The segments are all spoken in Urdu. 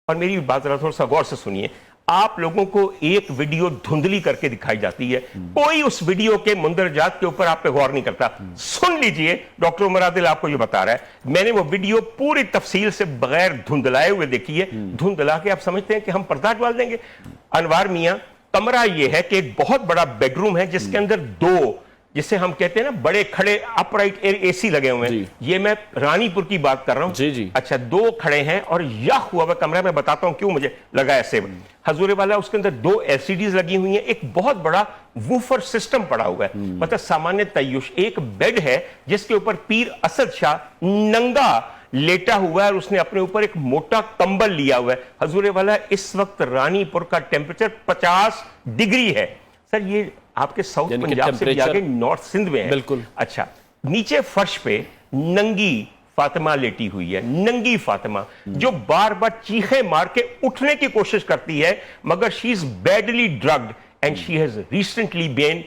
اور میری بات ذرا تھوڑا سا غور سے سنیے. آپ لوگوں کو ایک ویڈیو دھندلی کر کے دکھائی جاتی ہے, کوئی اس ویڈیو کے مندرجات کے اوپر آپ پہ غور نہیں کرتا. سن لیجئے, ڈاکٹر عمر عادل آپ کو یہ بتا رہا ہے, میں نے وہ ویڈیو پوری تفصیل سے بغیر دھندلائے ہوئے دیکھی ہے. دھندلا کے آپ سمجھتے ہیں کہ ہم پردہ ڈال دیں گے؟ انوار میاں, کمرہ یہ ہے کہ ایک بہت بڑا بیڈ روم ہے جس کے اندر دو, جسے ہم کہتے ہیں نا بڑے کھڑے اپ رائٹ اے سی لگے ہوئے ہیں. یہ میں رانی پور کی بات کر رہا ہوں. اچھا, دو کھڑے ہیں اور یخ ہوا ہوا کمرہ. میں بتاتا ہوں کیوں مجھے لگا ایسے. حضور والا, اس کے اندر دو ایل سی ڈیز لگی ہوئی ہیں, ایک بہت بڑا ووفر سسٹم پڑا ہوا ہے, مطلب سامان تعیش. ایک بیڈ ہے جس کے اوپر پیر اسد شاہ ننگا لیٹا ہوا ہے اور اس نے اپنے اوپر ایک موٹا کمبل لیا ہوا ہے. حضور والا, اس وقت رانی پور کا ٹیمپریچر 50 ڈگری ہے. سر یہ آپ کے ساؤتھ پنجاب سے بھی آگے نارتھ سندھ میں ہے. بالکل. اچھا, نیچے فرش پہ ننگی فاطمہ لیٹی ہوئی ہے, ننگی فاطمہ, جو بار بار چیخیں مار کے اٹھنے کی کوشش کرتی ہے, مگر she is badly drugged and she has recently been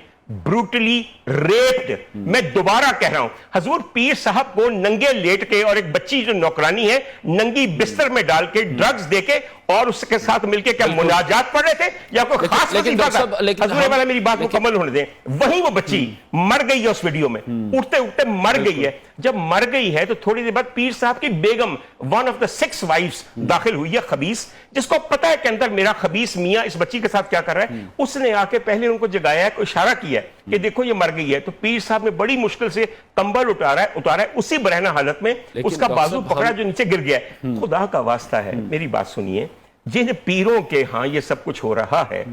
brutally raped. میں دوبارہ کہہ رہا ہوں, حضور پیر صاحب کو ننگے لیٹ کے اور ایک بچی جو نوکرانی ہے ننگی بستر میں ڈال کے ڈرگز دے کے اور اس کے ساتھ مل کے کیا مناجات پڑھ رہے تھے یا کوئی خاص وظیفہ تھا؟ حضور والا میری بات مکمل ہونے دیں. وہیں وہ بچی مر گئی ہے اس ویڈیو میں, اٹھتے اٹھتے مر گئی ہے. جب مر گئی ہے تو تھوڑی دیر بعد پیر صاحب کی بیگم, ون آف دا 6 وائفز, داخل ہوئی ہے, خبیث, جس کو پتا ہے کہ اندر میرا خبیث میاں اس بچی کے ساتھ کیا کر رہا ہے. اس نے آ کے پہلے ان کو جگایا ہے, اشارہ کیا ہے کہ دیکھو یہ مر گئی ہے. تو پیر صاحب نے بڑی مشکل سے کمبل اتارا ہے, اسی برہنہ حالت میں اس کا بازو پکڑا جو نیچے گر گیا ہے. خدا کا واسطہ ہے, میری بات سنیے, جن پیروں کے ہاں یہ سب کچھ ہو رہا ہے,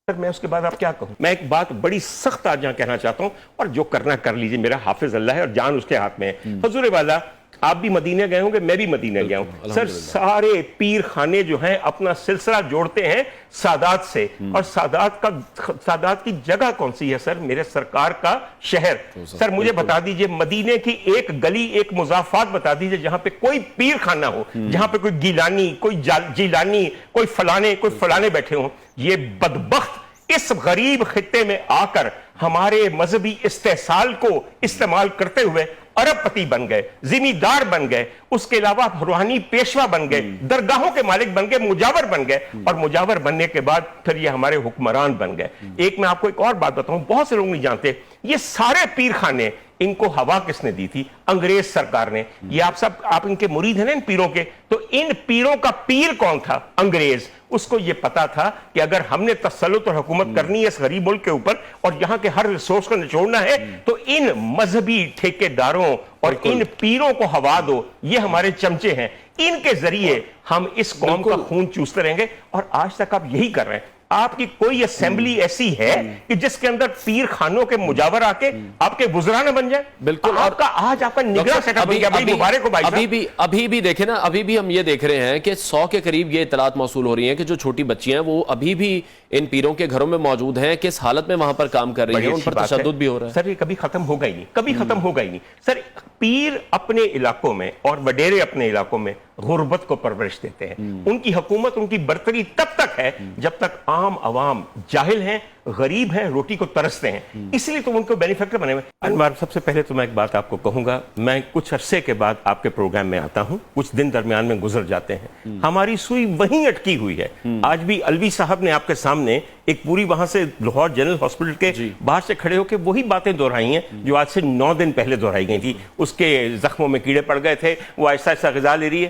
سر میں اس کے بعد آپ کیا کہوں؟ میں ایک بات بڑی سخت آج یہاں کہنا چاہتا ہوں, اور جو کرنا کر لیجئے, میرا حافظ اللہ ہے اور جان اس کے ہاتھ میں ہے. حضور والا, آپ بھی مدینہ گئے ہوں گے, میں بھی مدینہ گیا ہوں. سر سارے پیر خانے جو ہیں اپنا سلسلہ جوڑتے ہیں سادات سے, اور سادات کی جگہ کون سی ہے سر؟ میرے سرکار کا شہر. سر مجھے بتا دیجئے مدینے کی ایک گلی, ایک مضافات بتا دیجئے جہاں پہ کوئی پیر خانہ ہو, جہاں پہ کوئی گیلانی, کوئی جیلانی, کوئی فلانے بیٹھے ہوں. یہ بدبخت اس غریب خطے میں آ کر ہمارے مذہبی استحصال کو استعمال کرتے ہوئے ارب پتی بن گئے, زمیندار بن گئے, اس کے علاوہ روحانی پیشوا بن گئے, درگاہوں کے مالک بن گئے, مجاور بن گئے, اور مجاور بننے کے بعد پھر یہ ہمارے حکمران بن گئے. ایک میں آپ کو ایک اور بات بتاؤں, بہت سے لوگ نہیں جانتے, یہ سارے پیر خانے, ان کو ہوا کس نے دی تھی؟ انگریز سرکار نے. یہ آپ ان کے مرید ہیں نا ان پیروں کے, تو ان پیروں کا پیر کون تھا؟ انگریز. اس کو یہ پتا تھا کہ اگر ہم نے تسلط اور حکومت کرنی ہے اس غریب ملک کے اوپر اور یہاں کے ہر ریسورس کو نچوڑنا ہے, تو ان مذہبی ٹھیکیداروں اور ان پیروں کو ہوا دو. یہ ہمارے چمچے ہیں, ان کے ذریعے ہم اس قوم کا خون چوستے رہیں گے. اور آج تک آپ یہی کر رہے ہیں. آپ کی کوئی اسمبلی ایسی ہے کہ جس کے اندر پیر خانوں کے مجاور آ کے آپ کے وزراء نہ بن جائیں؟ بالکل. آج آپ کا نگراں سیٹ اپ بن گیا. بھائی مبارک ہو بھائی صاحب. ابھی بھی دیکھیں نا, ابھی بھی ہم یہ دیکھ رہے ہیں کہ 100 کے قریب یہ اطلاعات موصول ہو رہی ہیں کہ جو چھوٹی بچیاں ہیں وہ ابھی بھی ان پیروں کے گھروں میں موجود ہیں, کس حالت میں وہاں پر کام کر رہی ہیں, ان پر تشدد بھی ہو رہا ہے. سر یہ کبھی ختم ہوگا ہی نہیں, کبھی ختم ہوگا ہی نہیں. سر پیر اپنے علاقوں میں اور وڈیرے اپنے علاقوں میں غربت کو پرورش دیتے ہیں. ان کی حکومت, ان کی برتری تب تک ہے جب تک عام عوام جاہل ہیں, غریب ہیں, روٹی کو ترستے ہیں. اس لیے تو ان کو بینیفیکٹر بنے ہوئے. انوار, سب سے پہلے تو میں ایک بات آپ کو کہوں گا, میں کچھ عرصے کے بعد آپ کے پروگرام میں آتا ہوں, کچھ دن درمیان میں گزر جاتے ہیں, ہماری سوئی وہیں اٹکی ہوئی ہے. آج بھی الوی صاحب نے آپ کے سامنے ایک پوری وہاں سے لاہور جنرل ہاسپٹل کے باہر سے کھڑے ہو کے وہی باتیں دہرائی ہیں جو آج سے 9 دن پہلے دہرائی گئی تھی. اس کے زخموں میں کیڑے پڑ گئے تھے, وہ ایسا ایسا غذا لے رہی ہے.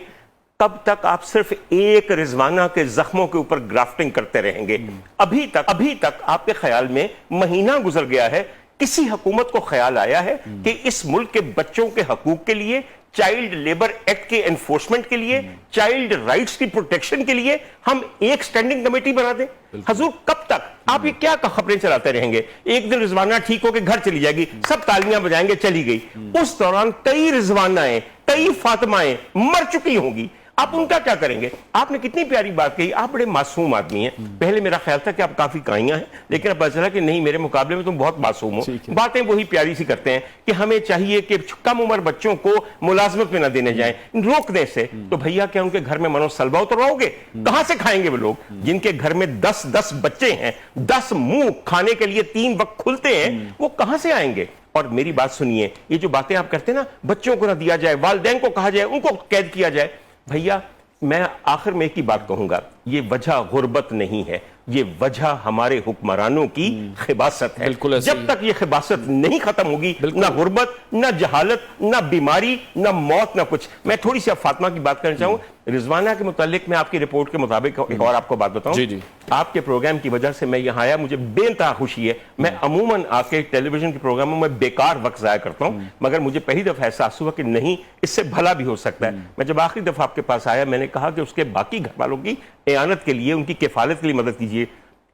کب تک آپ صرف ایک رضوانہ کے زخموں کے اوپر گرافٹنگ کرتے رہیں گے؟ ابھی تک آپ کے خیال میں مہینہ گزر گیا ہے, کسی حکومت کو خیال آیا ہے کہ اس ملک کے بچوں کے حقوق کے لیے, چائلڈ لیبر ایکٹ کے انفورسمنٹ کے لیے, چائلڈ رائٹس کی پروٹیکشن کے لیے ہم ایک سٹینڈنگ کمیٹی بنا دیں؟ حضور کب تک آپ یہ کیا خبریں چلاتے رہیں گے؟ ایک دن رضوانہ ٹھیک ہو کے گھر چلی جائے گی, سب تالیاں بجائیں گے, چلی گئی. اس دوران کئی رضوانائیں, کئی فاطمائیں مر چکی ہوں گی. آپ ان کا کیا کریں گے؟ آپ نے کتنی پیاری بات کہی, آپ بڑے معصوم آدمی ہیں. پہلے میرا خیال تھا کہ آپ کافی کائیاں ہیں, لیکن اب پتہ چلا کہ نہیں, میرے مقابلے میں تم بہت معصوم ہو. باتیں وہی پیاری سی کرتے ہیں کہ ہمیں چاہیے کہ کم عمر بچوں کو ملازمت میں نہ دینے جائیں, روکنے سے. تو بھیا کیا ان کے گھر میں منو سلبا اترواؤ گے؟ کہاں سے کھائیں گے وہ لوگ جن کے گھر میں 10 بچے ہیں, 10 منہ کھانے کے لیے 3 وقت کھلتے ہیں, وہ کہاں سے آئیں گے؟ اور میری بات سنیے, یہ جو باتیں آپ کرتے ہیں نا, بچوں کو نہ دیا جائے, والدین کو کہا جائے, ان کو قید کیا جائے, بھیا میں آخر میں ایک ہی بات کہوں گا، یہ وجہ غربت نہیں ہے، یہ وجہ ہمارے حکمرانوں کی خباثت ہے۔ بالکل ایسے جب تک یہ خباثت نہیں ختم ہوگی، نہ غربت، نہ جہالت، نہ بیماری، نہ موت، نہ کچھ۔ میں تھوڑی سی اب فاطمہ کی بات کرنا چاہوں، رضوانہ کے متعلق میں آپ کی رپورٹ کے مطابق ایک اور آپ کو بات بتاؤں۔ جی جی، آپ کے پروگرام کی وجہ سے میں یہاں آیا، مجھے بے انتہا خوشی ہے۔ میں عموماً آ کے ٹیلی ویژن کے پروگراموں میں بیکار وقت ضائع کرتا ہوں، مگر مجھے پہلی دفعہ احساس ہوا کہ نہیں، اس سے بھلا بھی ہو سکتا ہے۔ میں جب آخری دفعہ آپ کے پاس آیا، میں نے کہا کہ اس کے باقی گھر والوں کی اعانت کے لیے، ان کی کفالت کے لیے مدد کیجیے۔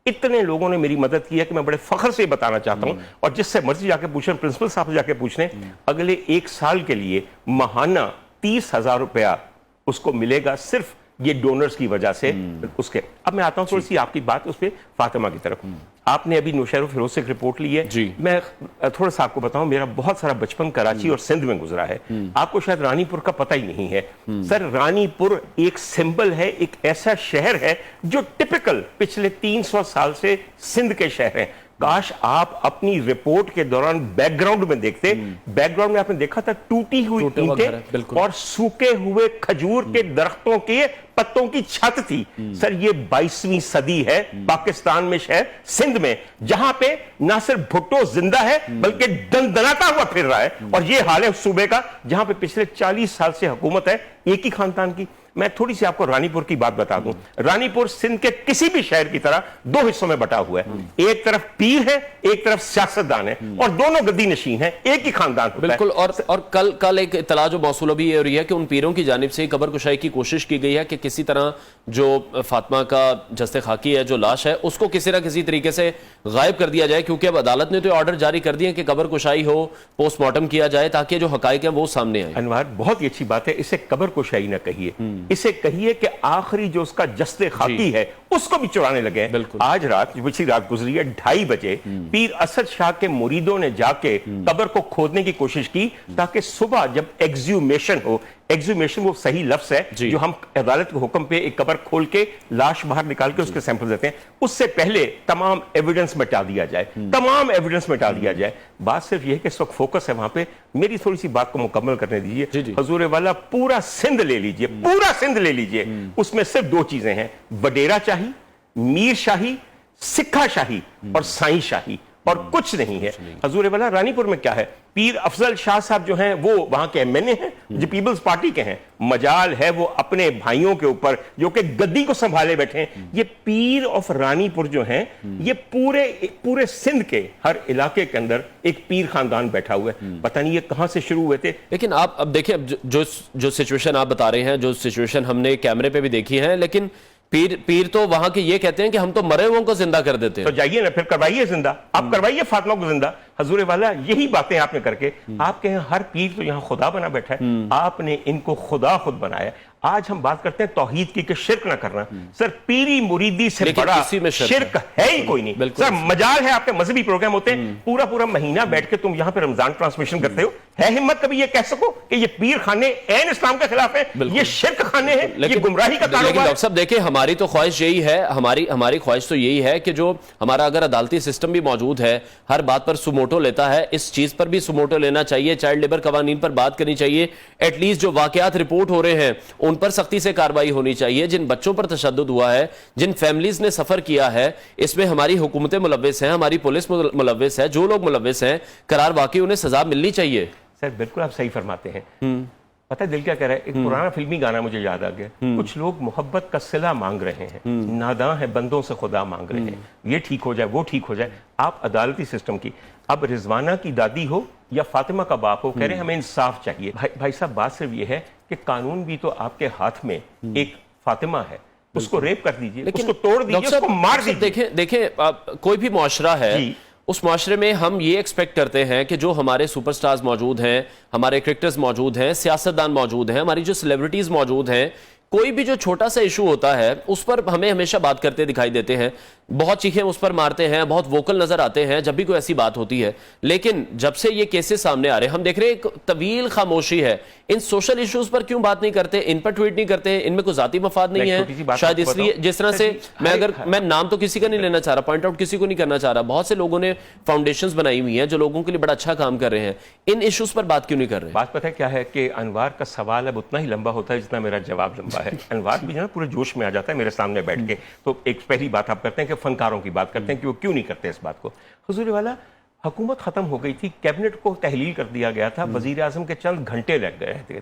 اتنے لوگوں نے میری مدد کی ہے کہ میں بڑے فخر سے بتانا چاہتا ہوں، اور جس سے مرضی جا کے پوچھیں، پرنسپل صاحب سے جا کے پوچھ لیں، اگلے 1 سال کے لیے ماہانہ 30,000 روپیہ اس کو ملے گا، صرف یہ ڈونرز کی وجہ سے اس کے۔ اب میں آتا ہوں تھوڑی سی آپ کی بات اس پہ فاطمہ کی طرف۔ آپ نے ابھی نوشہر و فیروز سے ایک رپورٹ لی ہے، میں تھوڑا سا آپ کو بتاؤں، میرا بہت سارا بچپن کراچی اور سندھ میں گزرا ہے۔ آپ کو شاید رانی پور کا پتہ ہی نہیں ہے۔ سر، رانی پور ایک سمبل ہے، ایک ایسا شہر ہے جو ٹپیکل پچھلے 300 سال سے سندھ کے شہر ہیں۔ کاش آپ اپنی رپورٹ کے دوران بیک گراؤنڈ میں دیکھتے، بیک گراؤنڈ میں آپ نے دیکھا تھا ٹوٹی ہوئی اینٹیں اور سوکے ہوئے کھجور کے درختوں کے پتوں کی چھت تھی۔ سر، یہ 22ویں صدی ہے پاکستان میں، شہر سندھ میں، جہاں پہ نہ صرف بھٹو زندہ ہے بلکہ دندناتا ہوا پھر رہا ہے، اور یہ حال ہے اس صوبے کا جہاں پہ پچھلے 40 سال سے حکومت ہے ایک ہی خاندان کی۔ میں تھوڑی سی آپ کو رانی پور کی بات بتا دوں۔ رانی پور سندھ کے کسی بھی شہر کی طرح 2 حصوں میں بٹا ہوا ہے، ایک طرف پیر ہے، ایک طرف سیاستدان ہے، اور دونوں گدی نشین ہیں، ایک ہی خاندان ہوتا ہے۔ بالکل، اور کل ایک اطلاع جو موصول ابھی یہ ہو رہی ہے کہ ان پیروں کی جانب سے قبر کشائی کی کوشش کی گئی ہے کہ کسی طرح جو فاطمہ کا جسد خاکی ہے، جو لاش ہے، اس کو کسی نہ کسی طریقے سے غائب کر دیا جائے، کیونکہ اب عدالت نے تو آرڈر جاری کر دیے کہ قبر کشائی ہو، پوسٹ مارٹم کیا جائے، تاکہ جو حقائق ہیں وہ سامنے آئیں۔ انوار، بہت ہی اچھی بات ہے، اسے قبر کشائی نہ کہیے، اسے کہیے کہ آخری جو اس کا جسد خاکی ہے اس کو بھی چرانے لگے ہیں۔ آج رات، پچھلی رات گزری ہے، 2:30 بجے پیر اسد شاہ کے مریدوں نے جا کے قبر کو کھودنے کی کوشش کی، تاکہ صبح جب ایگزیومیشن ہو، ایگزیومیشن وہ صحیح لفظ ہے جو ہم عدالت کے حکم پہ ایک قبر کھول کے لاش باہر نکال کے اس کے سیمپل دیتے ہیں، اس سے پہلے تمام ایویڈنس مٹا دیا جائے، تمام ایویڈنس مٹا دیا جائے۔ بات صرف یہ ہے کہ اس وقت فوکس ہے وہاں پہ۔ میری تھوڑی سی بات کو مکمل کرنے دیجیے۔ حضور والا، پورا سندھ لے لیجیے، پورا سندھ لے لیجیے، اس میں صرف 2 چیزیں ہیں، وڈیرا شاہی، میر شاہی، سکھا شاہی اور سائیں شاہی، اور کچھ نہیں ہے۔ حضور والا، رانی پور میں کیا ہے؟ پیر افضل شاہ صاحب جو ہیں وہ وہاں کے ایم این اے ہیں، جو پیپلز پارٹی کے ہیں، مجال ہے وہ اپنے بھائیوں کے اوپر جو کہ گدی کو سنبھالے بیٹھے ہیں۔ یہ پیر آف رانی پور جو ہیں، یہ پورے سندھ کے ہر علاقے کے اندر ایک پیر خاندان بیٹھا ہوا ہے، پتہ نہیں یہ کہاں سے شروع ہوئے تھے۔ لیکن آپ اب دیکھیں، جو سچویشن آپ بتا رہے ہیں، جو سچویشن ہم نے کیمرے پہ بھی دیکھی ہے، لیکن پیر تو وہاں کے یہ کہتے ہیں کہ ہم تو مرے ہوئے کو زندہ کر دیتے ہیں۔ تو جائیے نا، پھر کروائیے زندہ، آپ کروائیے فاطمہ کو زندہ۔ حضور والا، یہی باتیں آپ نے کر کے، آپ کہیں ہر پیر تو یہاں خدا بنا بیٹھا ہے، آپ نے ان کو خدا خود بنایا۔ آج ہم بات کرتے ہیں توحید کی کہ شرک نہ کرنا، سر پیری مریدی سے بڑا شرک ہے ہی کوئی نہیں۔ سر مجال ہے، آپ کے مذہبی پروگرام ہوتے ہیں، پورا مہینہ بیٹھ کے تم یہاں پہ رمضان ٹرانسمیشن کرتے ہو، ہے ہمت کبھی یہ کہہ سکو کہ یہ پیر خانے عین اسلام کے خلاف ہیں، یہ شرک خانے ہیں، یہ گمراہی کا کاروبار ہے؟ لیکن ڈاکٹر صاحب دیکھیں، ہماری تو خواہش یہی ہے، ہماری خواہش تو یہی ہے کہ جو ہمارا اگر عدالتی سسٹم بھی موجود ہے، ہر بات پر سوموٹو لیتا ہے، اس چیز پر بھی سوموٹو لینا چاہیے، چائلڈ لیبر قوانین پر بات کرنی چاہیے، ایٹ لیسٹ جو واقعات رپورٹ ہو رہے ہیں ان پر سختی سے کارروائی ہونی چاہیے، جن بچوں پر تشدد ہوا ہے، جن فیملیز نے سفر کیا ہے، اس میں ہماری حکومتیں ملوث ہیں، ہماری پولیس ملوث ہے، جو لوگ ملوث ہیں قرار واقعی انہیں سزا ملنی چاہیے۔ سر بالکل آپ صحیح فرماتے ہیں۔ پتہ دل کیا کہہ رہا ہے؟ ایک پرانا فلمی گانا مجھے یاد آ گیا، کچھ لوگ محبت کا صلہ مانگ رہے ہیں، ناداں ہیں بندوں سے خدا مانگ رہے ہیں، یہ ٹھیک ہو جائے، وہ ٹھیک ہو جائے۔ آپ عدالتی سسٹم کی، اب رضوانہ کی دادی ہو یا فاطمہ کا باپ ہو، کہہ رہے ہیں ہمیں انصاف چاہیے۔ بھائی صاحب، بات صرف یہ ہے کہ قانون بھی تو آپ کے ہاتھ میں ایک فاطمہ ہے، اس کو ریپ کر دیجئے، اس کو توڑ دیجئے، اس کو مار دیجئے۔ دیکھیں کوئی بھی معاشرہ ہے، اس معاشرے میں ہم یہ ایکسپیکٹ کرتے ہیں کہ جو ہمارے سپر سٹارز موجود ہیں، ہمارے کرکٹرز موجود ہیں، سیاستدان موجود ہیں، ہماری جو سیلیبریٹیز موجود ہیں، کوئی بھی جو چھوٹا سا ایشو ہوتا ہے اس پر ہمیں ہمیشہ بات کرتے دکھائی دیتے ہیں، بہت چیخیں اس پر مارتے ہیں, بہت ووکل نظر آتے ہیں جب بھی کوئی ایسی بات ہوتی ہے, لیکن جب سے یہ کیسز سامنے آ رہے ہیں ہم دیکھ رہے ہیں ایک طویل خاموشی ہے. ان سوشل ایشوز پر کیوں بات نہیں کرتے, ان پر ٹویٹ نہیں کرتے, ان میں کوئی ذاتی مفاد نہیں ہے شاید اس لیے. جس طرح سے میں نام تو کسی کا نہیں لینا چاہ رہا, پوائنٹ آؤٹ کسی کو نہیں کرنا چاہ رہا, بہت سے لوگوں نے فاؤنڈیشنز بنائی ہوئی ہیں جو لوگوں کے لیے بڑا اچھا کام کر رہے ہیں, ان ایشوز پر بات کیوں نہیں کر رہے؟ بات پتہ ہے کیا ہے کہ انوار کا سوال اب اتنا ہی لمبا ہوتا ہے جتنا میرا جواب لمبا ہے. انوار بھی جو ہے پورے جوش میں آ جاتا ہے میرے سامنے بیٹھ کے. تو ایک پہلی بات آپ کرتے ہیں کہ فنکاروں کی بات کرتے ہیں کہ وہ کیوں نہیں کرتے اس بات کو. حضور والا, حکومت ختم ہو گئی تھی, کیبنٹ کو تحلیل کر دیا گیا تھا, وزیر اعظم کے چند گھنٹے لگ گئے تھے,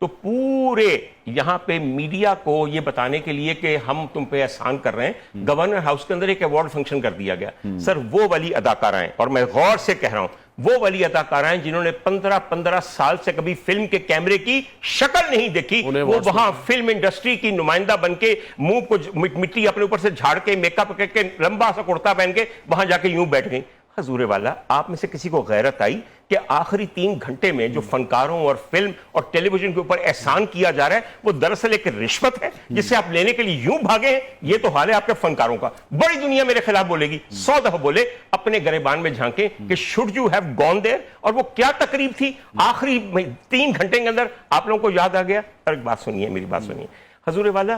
تو پورے یہاں پہ میڈیا کو یہ بتانے کے لیے کہ ہم تم پہ احسان کر رہے ہیں, گورنر ہاؤس کے اندر ایک ایوارڈ فنکشن کر دیا گیا. سر وہ والی اداکارائیں, اور میں غور سے کہہ رہا ہوں, وہ والی اداکارائیں جنہوں نے 15 سال سے کبھی فلم کے کیمرے کی شکل نہیں دیکھی, وہ وہاں فلم انڈسٹری کی نمائندہ بن کے منہ کو مٹی اپنے اوپر سے جھاڑ کے میک اپ کر کے لمبا سا کرتا پہن کے وہاں جا کے یوں بیٹھ گئی. حضور والا, آپ میں سے کسی کو غیرت آئی کہ آخری 3 گھنٹے میں جو فنکاروں اور فلم اور ٹیلی ویژن کے اوپر احسان کیا جا رہا ہے وہ دراصل ایک رشوت ہے جسے آپ لینے کے لیے یوں بھاگے ہیں؟ یہ تو حال ہے آپ کے فنکاروں کا. بڑی دنیا میرے خلاف بولے گی, 100 دفعہ بولے, اپنے گریبان میں جھانکیں کہ should you have gone there, اور وہ کیا تقریب تھی آخری 3 گھنٹے کے اندر آپ لوگوں کو یاد آ گیا. اور ایک بات سنیے, میری بات سنیے حضور والا,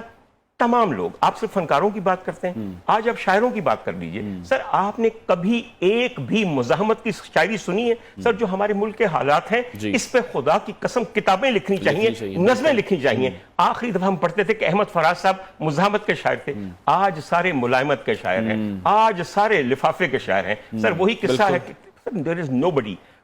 تمام لوگ آپ صرف فنکاروں کی بات کرتے ہیں, آج آپ شاعروں کی بات کر لیجئے. سر آپ نے کبھی ایک بھی مزاحمت کی شاعری سنی ہے؟ سر جو ہمارے ملک کے حالات ہیں اس پہ خدا کی قسم کتابیں لکھنی چاہیے, نظمیں لکھنی چاہیے. آخری دفعہ ہم پڑھتے تھے کہ احمد فراز صاحب مزاحمت کے شاعر تھے, آج سارے ملائمت کے شاعر ہیں, آج سارے لفافے کے شاعر ہیں. سر وہی قصہ ہے کہ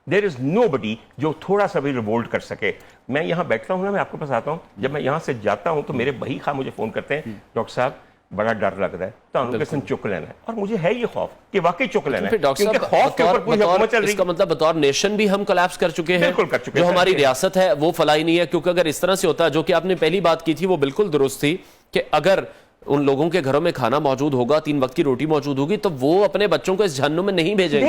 there is nobody جو تھوڑا سا بھی ریوولٹ کر سکے. میں یہاں بیٹھتا ہوں نا, میں آپ کے پاس آتا ہوں, جب میں یہاں سے جاتا ہوں تو میرے بھائی خواہ مجھے فون کرتے ہیں, ڈاکٹر صاحب بڑا ڈر لگ رہا ہے, تو کسن چک لینا ہے. اور مجھے ہے یہ خوف کہ واقعی چک لینا ہے, کیونکہ خوف کے اوپر پوری حکومت چل رہی ہے. اس کا مطلب بطور نیشن بھی ہم کولیپس کر چکے ہیں. بالکل کر چکے ہیں. جو ہماری ریاست ہے وہ فلاحی نہیں ہے, کیونکہ اگر اس طرح سے ہوتا, جو کہ آپ نے پہلی بات کی تھی وہ بالکل درست تھی, کہ اگر ان لوگوں کے گھروں میں کھانا موجود ہوگا, 3 وقت کی روٹی موجود ہوگی, تو وہ اپنے بچوں کو اس جہنم میں نہیں بھیجیں گے.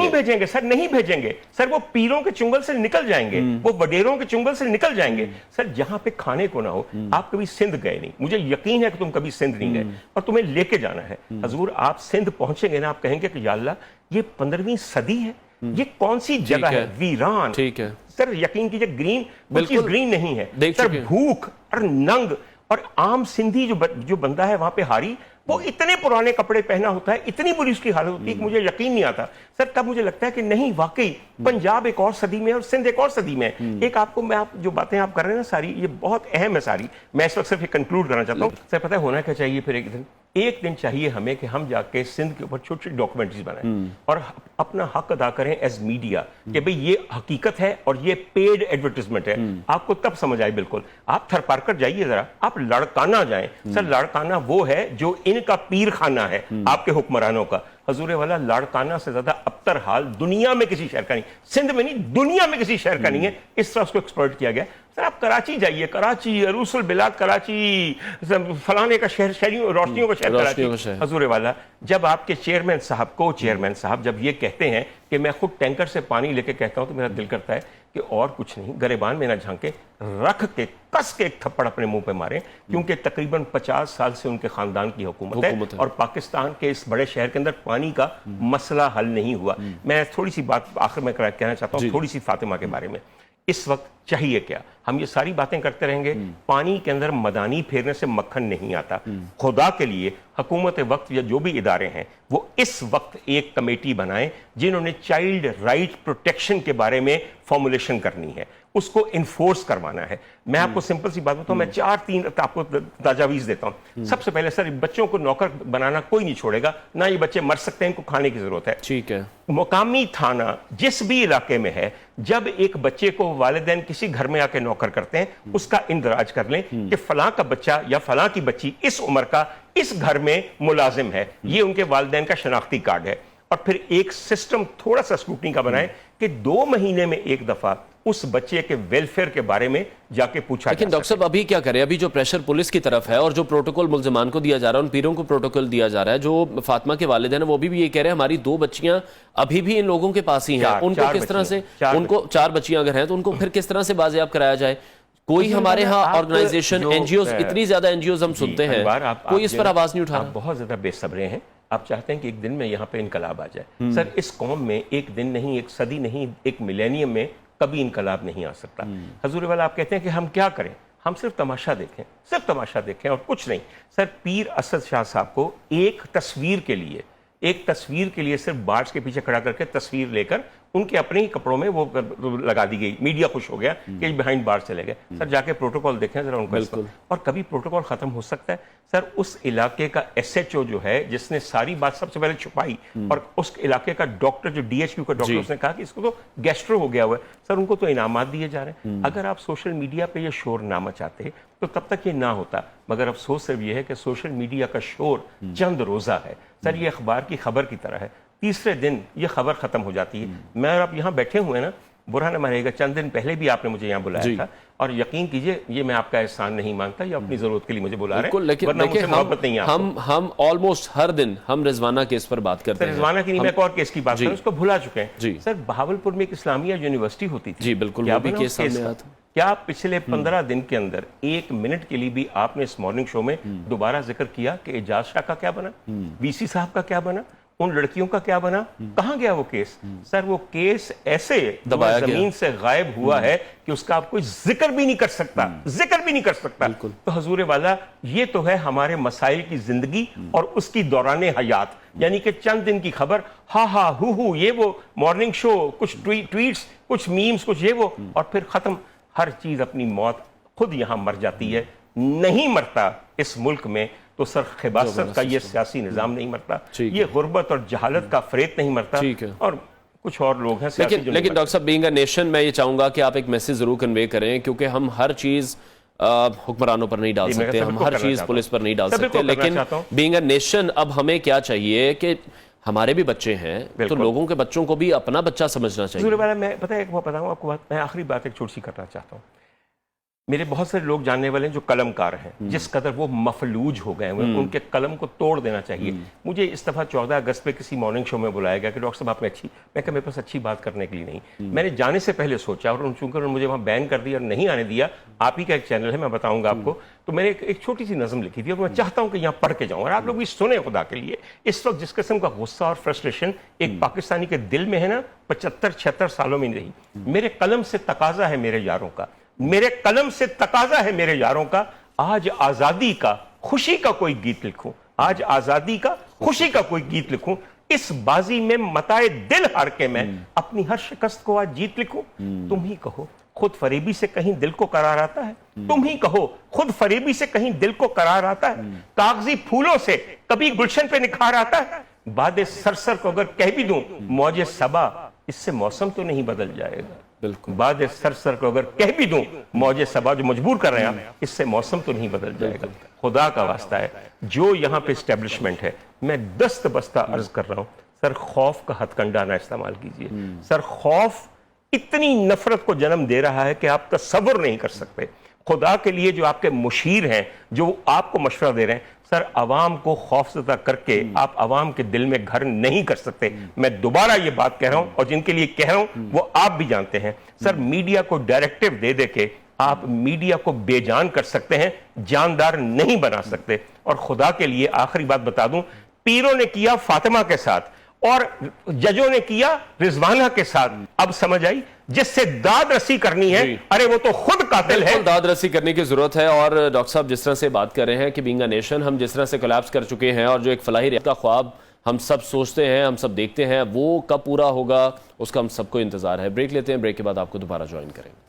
سر نہیں بھیجیں گے. سر وہ پیروں کے چنگل سے نکل جائیں گے, وہ وڈیروں کے چنگل سے نکل جائیں گے. سر جہاں پہ کھانے کو نہ ہو, آپ کبھی سندھ گئے نہیں, مجھے یقین ہے کہ تم کبھی سندھ نہیں گئے, اور تمہیں لے کے جانا ہے. حضور آپ سندھ پہنچیں گے نا, آپ کہیں گے کہ یا اللہ یہ 15ویں صدی ہے, یہ کون سی جگہ ہے, ویران. ٹھیک ہے سر یقین کیجئے, گرین بالکل گرین نہیں ہے. سر بھوک اور ننگ, اور عام سندھی جو بندہ ہے وہاں پہ ہاری, وہ اتنے پرانے کپڑے پہنا ہوتا ہے, اتنی بری اس کی حالت ہوتی ہے کہ مجھے یقین نہیں آتا. سر تب مجھے لگتا ہے کہ نہیں, واقعی پنجاب ایک اور صدی میں ہے اور سندھ ایک اور صدی میں ہے. ایک آپ کو میں جو باتیں آپ کر رہے ہیں نا ساری, یہ بہت اہم ہے ساری. میں اس وقت صرف یہ کنکلوڈ کرنا چاہتا ہوں. سر پتہ ہے ہونا کیا چاہیے پھر ایک دن چاہیے ہمیں کہ ہم جا کے سندھ کے اوپر چھوٹی چھوٹی ڈاکومنٹریز بنائیں اور اپنا حق ادا کریں ایز میڈیا کہ بھئی یہ حقیقت ہے اور یہ پیڈ ایڈورٹیزمنٹ ہے. آپ کو تب سمجھ آئے. بالکل آپ تھر پار کر جائیے ذرا, آپ لڑکانہ جائیں. سر لڑکانہ وہ ہے جو ان کا پیر خانہ ہے آپ کے حکمرانوں کا. حضور والا, لاڑکانہ سے زیادہ ابتر حال دنیا میں کسی شہر کا نہیں, سندھ میں نہیں, دنیا میں کسی شہر کا نہیں ہے. اس طرح اس کو ایکسپلائٹ کیا گیا. سر آپ کراچی جائیے, کراچی عروس البلاد کراچی, فلانے کا شہر, شہریوں روشنیوں کا شہر کراچی. حضور والا, جب آپ کے چیئرمین صاحب, کو چیئرمین صاحب جب یہ کہتے ہیں کہ میں خود ٹینکر سے پانی لے کے کہتا ہوں, تو میرا دل کرتا ہے کہ اور کچھ نہیں, گریبان میں نہ جھانکے, رکھ کے کس کے ایک تھپڑ اپنے منہ پہ ماریں, کیونکہ تقریباً 50 سال سے ان کے خاندان کی حکومت ہے اور پاکستان کے اس بڑے شہر کے اندر پانی کا مسئلہ حل نہیں ہوا. میں تھوڑی سی بات آخر میں کہنا چاہتا ہوں, تھوڑی سی فاطمہ کے بارے میں. اس وقت چاہیے کیا, ہم یہ ساری باتیں کرتے رہیں گے, پانی کے اندر مدانی پھیرنے سے مکھن نہیں آتا. خدا کے لیے حکومت وقت یا جو بھی ادارے ہیں وہ اس وقت ایک کمیٹی بنائیں جنہوں نے چائلڈ رائٹ پروٹیکشن کے بارے میں فارمولیشن کرنی ہے, اس کو انفورس کروانا ہے. میں آپ کو سمپل سی بات بتاؤں, میں 4-3 آپ کو تجاویز دیتا ہوں. سب سے پہلے سر, بچوں کو نوکر بنانا کوئی نہیں چھوڑے گا, نہ یہ بچے مر سکتے ہیں, ان کو کھانے کی ضرورت ہے. ٹھیک ہے. مقامی تھانہ جس بھی علاقے میں ہے, جب ایک بچے کو والدین کسی گھر میں آ کے نوکر کرتے ہیں, اس کا اندراج کر لیں کہ فلاں کا بچہ یا فلاں کی بچی اس عمر کا اس گھر میں ملازم ہے, یہ ان کے والدین کا شناختی کارڈ ہے. اور پھر ایک سسٹم تھوڑا سا اسکروٹنی کا بنائیں کہ 2 مہینے میں ایک دفعہ اس بچے کے ویلفیئر کے بارے میں جا کے پوچھا. لیکن ڈاکٹر صاحب ابھی کیا کریں, ابھی جو پریشر پولیس کی طرف ہے اور جو پروٹوکول ملزمان کو دیا جا رہا ہے, ان پیروں کو پروٹوکول دیا جا رہا ہے, جو فاطمہ کے والدین ہیں وہ بھی یہ کہہ رہے ہیں ہماری 2 بچیاں ابھی بھی ان لوگوں کے پاس ہی ہیں, ان کو کس طرح سے, ان کو 4 بچیاں اگر ہیں تو ان کو پھر کس طرح سے بازیاب کرایا جائے. کوئی ہمارے ہاں آرگنائزیشن, این جی اوز, اتنی زیادہ این جی اوز ہم سنتے ہیں, کوئی اس پر آواز نہیں اٹھا رہا. بہت زیادہ بے صبرے ہیں. آپ چاہتے ہیں کہ ایک دن میں یہاں پہ انقلاب آ جائے. سر اس قوم میں ایک دن نہیں، ایک صدی نہیں، ایک ملینیم میں کبھی انقلاب نہیں آ سکتا. حضور والا آپ کہتے ہیں کہ ہم کیا کریں؟ ہم صرف تماشا دیکھیں، صرف تماشا دیکھیں اور کچھ نہیں. سر پیر اسد شاہ صاحب کو ایک تصویر کے لیے صرف بارز کے پیچھے کھڑا کر کے تصویر لے کر ان کے اپنے ہی کپڑوں میں وہ لگا دی گئی. میڈیا خوش ہو گیا کہ بیہائنڈ بار چلے گئے. سر جا کے پروٹوکول دیکھیں ذرا ان کو. اور کبھی پروٹوکول ختم ہو سکتا ہے؟ سر اس علاقے کا ایس ایچ او جو ہے جس نے ساری بات سب سے پہلے چھپائی، اور اس علاقے کا ڈاکٹر جو ڈی ایچ کیو کا ڈاکٹر اس نے کہا کہ اس کو تو گیسٹرو ہو گیا ہوا ہے. سر ان کو تو انعامات دیے جا رہے ہیں. اگر آپ سوشل میڈیا پہ یہ شور نہ مچاتے تو تب تک یہ نہ ہوتا. مگر افسوس صرف یہ ہے کہ سوشل میڈیا کا شور چند روزہ ہے. سر یہ اخبار کی خبر کی طرح ہے، تیسرے دن یہ خبر ختم ہو جاتی ہے. میں اور آپ یہاں بیٹھے ہوئے نا، برا نہ مانے گا، چند دن پہلے بھی آپ نے مجھے یہاں بلایا تھا، اور یقین کیجئے یہ میں آپ کا احسان نہیں مانتا، یہ اپنی ضرورت کے لیے مجھے بلا رہے ہیں، ورنہ مجھ سے محبت نہیں ہے آپ کو. ہم آلموسٹ ہر دن ہم رضوانہ کیس پر بات کرتے ہیں. رضوانہ کی نہیں، میں ایک اور کیس کی بات کروں، اس کو بھلا چکے ہیں. سر بہاولپور میں ایک اسلامیہ یونیورسٹی ہوتی تھی. جی بالکل، وہ بھی کیس سامنے آیا تھا. کیا پچھلے 15 دن کے اندر ایک منٹ کے لیے بھی آپ نے اس مارننگ شو میں دوبارہ ذکر کیا کہ اعجاز شاہ کا کیا بنا، وی سی صاحب کا کیا بنا، ان لڑکیوں کا کیا بنا؟ کہاں گیا وہ کیس؟ سر وہ کیس ایسے زمین سے غائب ہوا ہے کہ اس کا آپ کوئی ذکر بھی نہیں کر سکتا. تو حضور والا یہ تو ہے ہمارے مسائل کی زندگی اور اس کی دوران حیات، یعنی کہ چند دن کی خبر، ہا ہو یہ وہ مارننگ شو، کچھ ٹویٹس، کچھ میمز، کچھ یہ وہ، اور پھر ختم. ہر چیز اپنی موت خود یہاں مر جاتی ہے. نہیں مرتا اس ملک میں تو سر خباثت کا یہ سیاسی نظام نہیں مرتا، یہ غربت اور جہالت کا فریب نہیں مرتا، اور کچھ اور لوگ ہیں سیاسی. لیکن ڈاکٹر صاحب، بینگ اے نیشن میں یہ چاہوں گا کہ آپ ایک میسیج ضرور کنوے کریں، کیونکہ ہم ہر چیز حکمرانوں پر نہیں ڈال سکتے، ہم ہر چیز پولیس پر نہیں ڈال سکتے. لیکن بینگ اے نیشن اب ہمیں کیا چاہیے کہ ہمارے بھی بچے ہیں تو لوگوں کے بچوں کو بھی اپنا بچہ سمجھنا چاہیے. میں بتاؤں آپ کو بات، میں آخری بات ایک چھوٹی سی کرنا چاہتا ہوں. میرے بہت سارے لوگ جاننے والے ہیں جو قلم کار ہیں، جس قدر وہ مفلوج ہو گئے ہیں، ان کے قلم کو توڑ دینا چاہیے. مجھے اس دفعہ 14 اگست پہ کسی مارننگ شو میں بلایا گیا کہ ڈاکٹر صاحب آپ میں کہا میرے پاس اچھی بات کرنے کے لیے نہیں. میں نے جانے سے پہلے سوچا، اور چونکہ انہوں نے مجھے وہاں بین کر دیا اور نہیں آنے دیا، آپ ہی کا ایک چینل ہے میں بتاؤں گا آپ کو، تو میں نے ایک چھوٹی سی نظم لکھی تھی اور میں چاہتا ہوں کہ یہاں پڑھ کے جاؤں اور آپ لوگ بھی سنیں خدا کے لیے. اس وقت جس قسم کا غصہ اور فرسٹریشن ایک پاکستانی کے دل میں ہے نا، 75-76 سالوں میں نہیں. میرے قلم سے تقاضا ہے میرے یاروں کا، میرے قلم سے تقاضا ہے میرے یاروں کا، آج آزادی کا خوشی کا کوئی گیت لکھوں، آج آزادی کا خوشی کا کوئی گیت لکھوں. اس بازی میں متائے دل ہار کے میں اپنی ہر شکست کو آج جیت لکھوں. تم ہی کہو خود فریبی سے کہیں دل کو قرار آتا ہے، تم ہی کہو خود فریبی سے کہیں دل کو قرار آتا ہے. کاغذی پھولوں سے کبھی گلشن پہ نکھار آتا ہے. باد سرسر کو اگر کہہ بھی دوں موج صبا، اس سے موسم تو نہیں بدل جائے گا. بالکل. باد سرسر کو اگر کہہ بھی دوں موج صبا، جو مجبور کر رہے ہیں، اس سے موسم تو نہیں بدل جائے گا. خدا کا واسطہ ہے جو یہاں پہ اسٹیبلشمنٹ ہے، میں دست بستہ عرض کر رہا ہوں، سر خوف کا ہتھ کنڈا نہ استعمال کیجیے. سر خوف اتنی نفرت کو جنم دے رہا ہے کہ آپ تصور نہیں کر سکتے. خدا کے لیے جو آپ کے مشیر ہیں، جو آپ کو مشورہ دے رہے ہیں، سر عوام کو خوف زدہ کر کے آپ عوام کے دل میں گھر نہیں کر سکتے. میں دوبارہ یہ بات کہہ رہا ہوں، اور جن کے لیے کہہ رہا ہوں وہ آپ بھی جانتے ہیں. سر میڈیا کو ڈائریکٹیو دے دے کے آپ میڈیا کو بے جان کر سکتے ہیں، جاندار نہیں بنا سکتے. اور خدا کے لیے آخری بات بتا دوں، پیروں نے کیا فاطمہ کے ساتھ اور ججوں نے کیا رضوانہ کے ساتھ. اب سمجھ آئی؟ جس سے داد رسی کرنی ہے، ارے وہ تو خود قاتل ہے. داد رسی کرنے کی ضرورت ہے. اور ڈاکٹر صاحب جس طرح سے بات کر رہے ہیں کہ بینگ اے نیشن ہم جس طرح سے کولیپس کر چکے ہیں، اور جو ایک فلاحی ریاست کا خواب ہم سب سوچتے ہیں، ہم سب دیکھتے ہیں، وہ کب پورا ہوگا اس کا ہم سب کو انتظار ہے. بریک لیتے ہیں، بریک کے بعد آپ کو دوبارہ جوائن کریں گے.